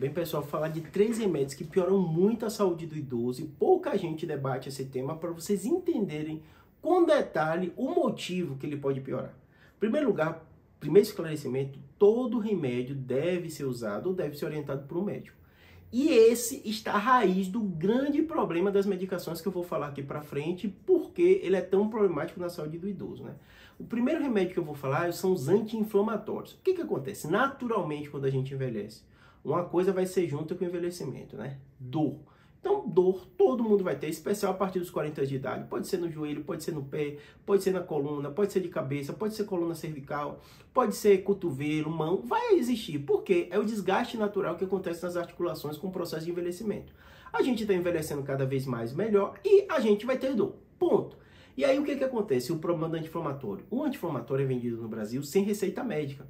Bem, pessoal, falar de 3 remédios que pioram muito a saúde do idoso e pouca gente debate esse tema para vocês entenderem com detalhe o motivo que ele pode piorar. Em primeiro lugar, primeiro esclarecimento, todo remédio deve ser usado ou deve ser orientado por um médico. E esse está a raiz do grande problema das medicações que eu vou falar aqui para frente, porque ele é tão problemático na saúde do idoso, né? O primeiro remédio que eu vou falar são os anti-inflamatórios. O que acontece? Naturalmente, quando a gente envelhece, uma coisa vai ser junto com o envelhecimento, né? Dor. Então, dor todo mundo vai ter, especial a partir dos 40 anos de idade. Pode ser no joelho, pode ser no pé, pode ser na coluna, pode ser de cabeça, pode ser coluna cervical, pode ser cotovelo, mão. Vai existir. Por quê? É o desgaste natural que acontece nas articulações com o processo de envelhecimento. A gente está envelhecendo cada vez mais melhor e a gente vai ter dor. Ponto. E aí o que acontece? O problema do anti-inflamatório. O anti-inflamatório é vendido no Brasil sem receita médica.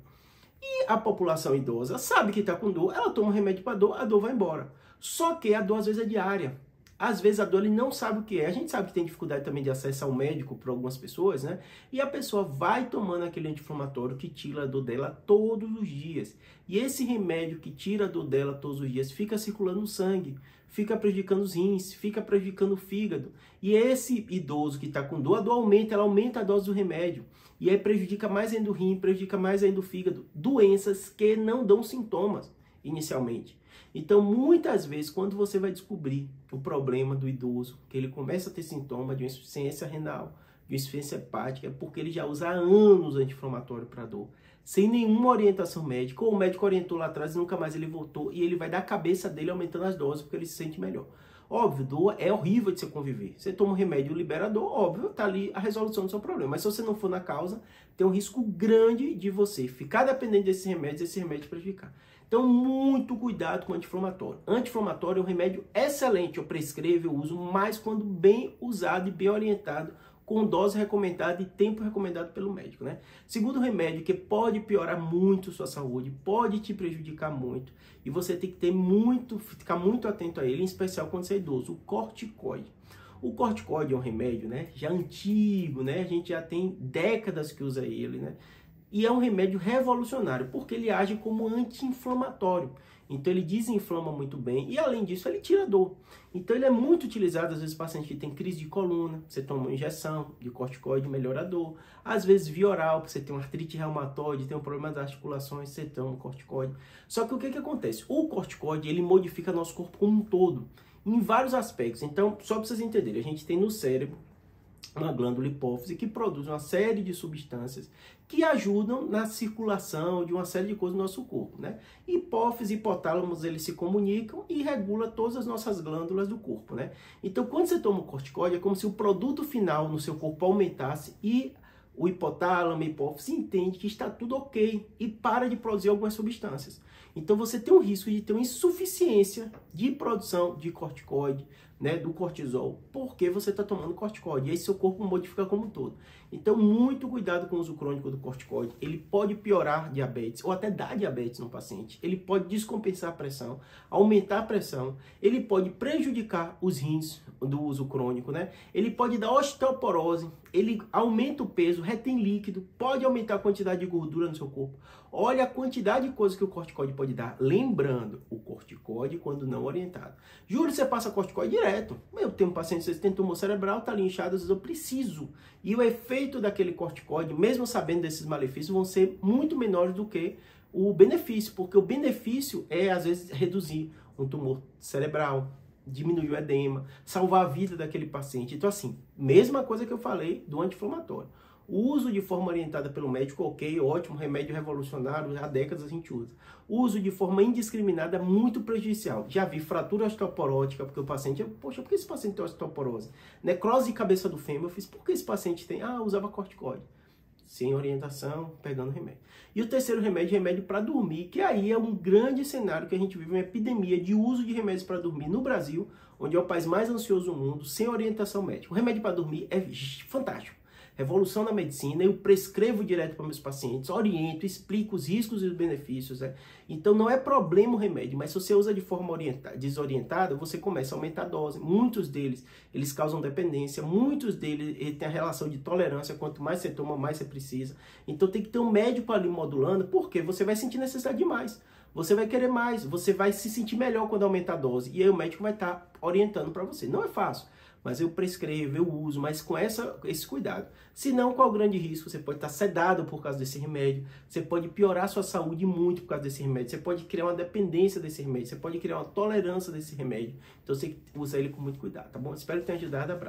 E a população idosa sabe que está com dor, ela toma um remédio para dor, a dor vai embora. Só que a dor às vezes é diária. Às vezes a dor ele não sabe o que é. A gente sabe que tem dificuldade também de acesso ao médico para algumas pessoas, né? E a pessoa vai tomando aquele anti-inflamatório que tira a dor dela todos os dias. E esse remédio que tira a dor dela todos os dias fica circulando no sangue, fica prejudicando os rins, fica prejudicando o fígado. E esse idoso que está com dor, a dor aumenta, ela aumenta a dose do remédio. E aí prejudica mais ainda o rim, prejudica mais ainda o fígado. Doenças que não dão sintomas inicialmente. Então, muitas vezes, quando você vai descobrir o problema do idoso, que ele começa a ter sintoma de uma insuficiência renal, de uma insuficiência hepática, é porque ele já usa há anos anti-inflamatório para dor, sem nenhuma orientação médica, ou o médico orientou lá atrás e nunca mais ele voltou, e ele vai dar a cabeça dele aumentando as doses, porque ele se sente melhor. Óbvio, dor é horrível de você conviver. Você toma um remédio liberador, óbvio, tá ali a resolução do seu problema. Mas se você não for na causa, tem um risco grande de você ficar dependente desses remédios e esse remédio prejudicar. Então, muito cuidado com o anti-inflamatório. Anti-inflamatório é um remédio excelente. Eu prescrevo, eu uso, mas quando bem usado e bem orientado, com dose recomendada e tempo recomendado pelo médico, né? Segundo remédio que pode piorar muito sua saúde, pode te prejudicar muito, e você tem que ficar muito atento a ele, em especial quando você é idoso, o corticoide. O corticoide é um remédio, né, já antigo, né? A gente já tem décadas que usa ele, né? E é um remédio revolucionário, porque ele age como anti-inflamatório. Então ele desinflama muito bem e, além disso, ele tira dor. Então ele é muito utilizado, às vezes, paciente que tem crise de coluna, você toma uma injeção de corticoide, melhora a dor. Às vezes, via oral, você tem uma artrite reumatoide, tem um problema das articulações, você toma um corticoide. Só que o que acontece? O corticoide, ele modifica nosso corpo como um todo, em vários aspectos. Então, só para vocês entenderem, a gente tem no cérebro uma glândula hipófise que produz uma série de substâncias que ajudam na circulação de uma série de coisas no nosso corpo, né? Hipófise e hipotálamos, eles se comunicam e regula todas as nossas glândulas do corpo, né? Então, quando você toma o corticóide, é como se o produto final no seu corpo aumentasse e o hipotálamo, a hipófise entende que está tudo ok e para de produzir algumas substâncias. Então você tem um risco de ter uma insuficiência de produção de corticoide, né, do cortisol, porque você está tomando corticoide. E aí seu corpo modifica como um todo. Então muito cuidado com o uso crônico do corticoide. Ele pode piorar diabetes ou até dar diabetes no paciente. Ele pode descompensar a pressão, aumentar a pressão. Ele pode prejudicar os rins do uso crônico, né? Ele pode dar osteoporose. Ele aumenta o peso, retém líquido, pode aumentar a quantidade de gordura no seu corpo. Olha a quantidade de coisas que o corticoide pode dar. Lembrando, o corticoide quando não orientado. Júlio, você passa corticoide direto. Eu tenho um paciente que tem tumor cerebral, tá ali inchado, às vezes eu preciso. E o efeito daquele corticoide, mesmo sabendo desses malefícios, vão ser muito menores do que o benefício. Porque o benefício é, às vezes, reduzir um tumor cerebral, diminuir o edema, salvar a vida daquele paciente. Então, assim, mesma coisa que eu falei do anti-inflamatório. O uso de forma orientada pelo médico, ok, ótimo, remédio revolucionário, há décadas a gente usa. O uso de forma indiscriminada é muito prejudicial. Já vi fratura osteoporótica, porque o paciente, poxa, por que esse paciente tem osteoporose? Necrose de cabeça do fêmur, eu fiz, por que esse paciente tem? Ah, usava corticoide. Sem orientação, pegando remédio. E o terceiro remédio, remédio para dormir, que aí é um grande cenário que a gente vive uma epidemia de uso de remédios para dormir no Brasil, onde é o país mais ansioso do mundo, sem orientação médica. O remédio para dormir é fantástico. Revolução na medicina, eu prescrevo direto para meus pacientes, oriento, explico os riscos e os benefícios, né? Então não é problema o remédio, mas se você usa de forma desorientada, você começa a aumentar a dose. Muitos deles, eles causam dependência, muitos deles têm a relação de tolerância, quanto mais você toma, mais você precisa. Então tem que ter um médico ali modulando, porque você vai sentir necessidade demais. você vai querer mais, você vai se sentir melhor quando aumentar a dose. E aí o médico vai estar orientando para você. Não é fácil, mas eu prescrevo, eu uso, mas com esse cuidado. Se não, qual o grande risco? Você pode estar sedado por causa desse remédio, você pode piorar a sua saúde muito por causa desse remédio, você pode criar uma dependência desse remédio, você pode criar uma tolerância desse remédio. Então você usa ele com muito cuidado, tá bom? Espero que tenha ajudado. Abraço.